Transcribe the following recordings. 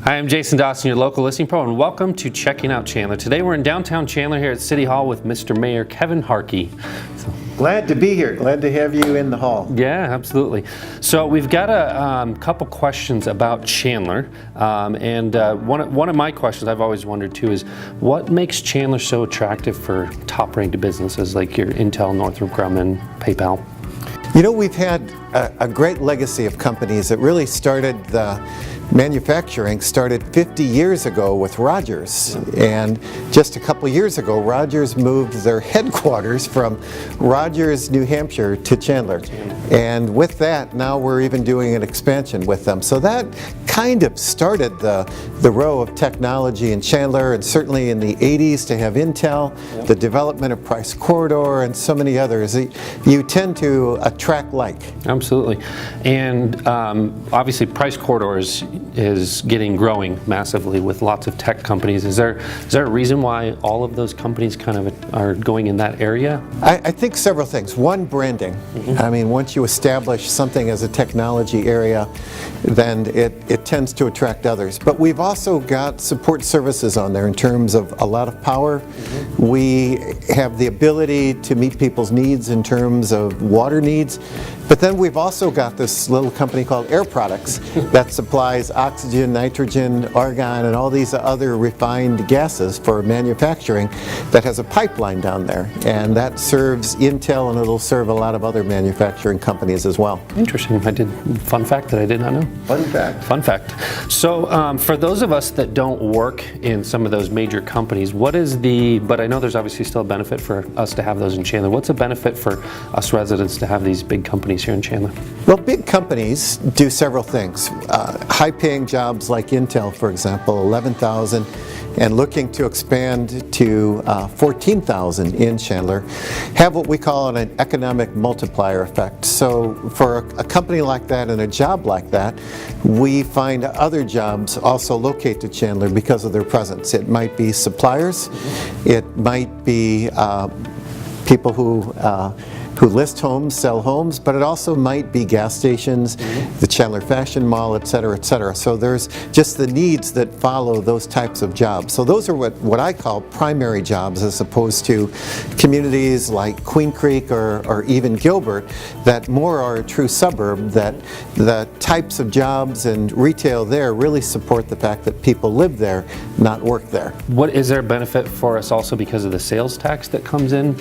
Hi, I'm Jason Dawson, your local listing pro, and welcome to Checking Out Chandler. Today we're in downtown Chandler here at City Hall with Mr. Mayor Kevin Hartke. Glad to be here. Glad to have you in the hall. Yeah, absolutely. So we've got a couple questions about Chandler, and one of my questions I've always wondered too is what makes Chandler so attractive for top-ranked businesses like your Intel, Northrop, Grumman, PayPal? You know, we've had a great legacy of companies that really started manufacturing started 50 years ago with Rogers, and just a couple years ago Rogers moved their headquarters from Rogers, New Hampshire to Chandler, and with that now we're even doing an expansion with them. So that kind of started the row of technology in Chandler, and certainly in the 80s to have Intel, the development of Price Corridor, and so many others. You tend to attract like. Absolutely. And obviously Price Corridor is growing massively with lots of tech companies. Is there a reason why all of those companies kind of are going in that area? I think several things. One, branding. I mean, once you establish something as a technology area, then it tends to attract others. But we've also got support services on there in terms of a lot of power. We have the ability to meet people's needs in terms of water needs. But then we've also got this little company called Air Products that supplies oxygen, nitrogen, argon, and all these other refined gases for manufacturing that has a pipeline down there. And that serves Intel, and it'll serve a lot of other manufacturing companies as well. Interesting. Fun fact that I did not know. Fun fact. Fun fact. So for those of us that don't work in some of those major companies, but I know there's obviously still a benefit for us to have those in Chandler. What's a benefit for us residents to have these big companies here in Chandler? Well, big companies do several things. High-paying jobs like Intel, for example, 11,000, and looking to expand to 14,000 in Chandler, have what we call an economic multiplier effect. So for a company like that and a job like that, we find other jobs also locate to Chandler because of their presence. It might be suppliers, it might be people who list homes, sell homes, but it also might be gas stations, the Chandler Fashion Mall, et cetera, et cetera. So there's just the needs that follow those types of jobs. So those are what I call primary jobs, as opposed to communities like Queen Creek or even Gilbert that more are a true suburb, that the types of jobs and retail there really support the fact that people live there, not work there. Is there a benefit for us also because of the sales tax that comes in?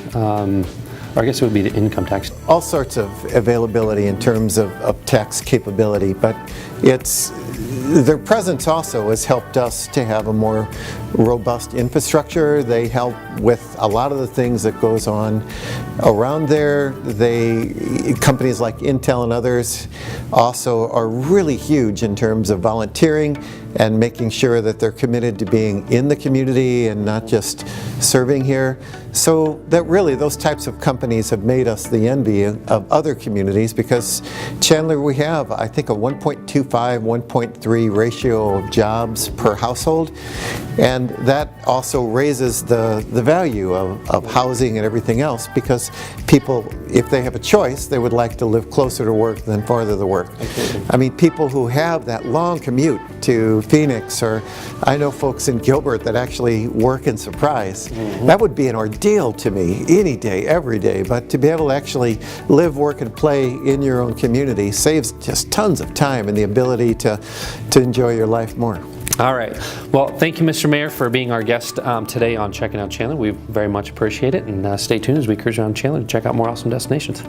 Or I guess it would be the income tax. All sorts of availability in terms of tax capability, but their presence also has helped us to have a more robust infrastructure. They help with a lot of the things that goes on around there. Companies like Intel and others also are really huge in terms of volunteering and making sure that they're committed to being in the community and not just serving here. So that really, those types of companies have made us the envy of other communities, because Chandler, we have, I think, a 1.25, 1.3 ratio of jobs per household, and that also raises the value of housing and everything else, because people, if they have a choice, they would like to live closer to work than farther to work. I mean, people who have that long commute to Phoenix, or I know folks in Gilbert that actually work in Surprise. That would be an ordeal to me any day, every day, but to be able to actually live, work, and play in your own community saves just tons of time and the ability to enjoy your life more. All right. Well, thank you, Mr. Mayor, for being our guest today on Checking Out Chandler. We very much appreciate it, and stay tuned as we cruise around Chandler to check out more awesome destinations.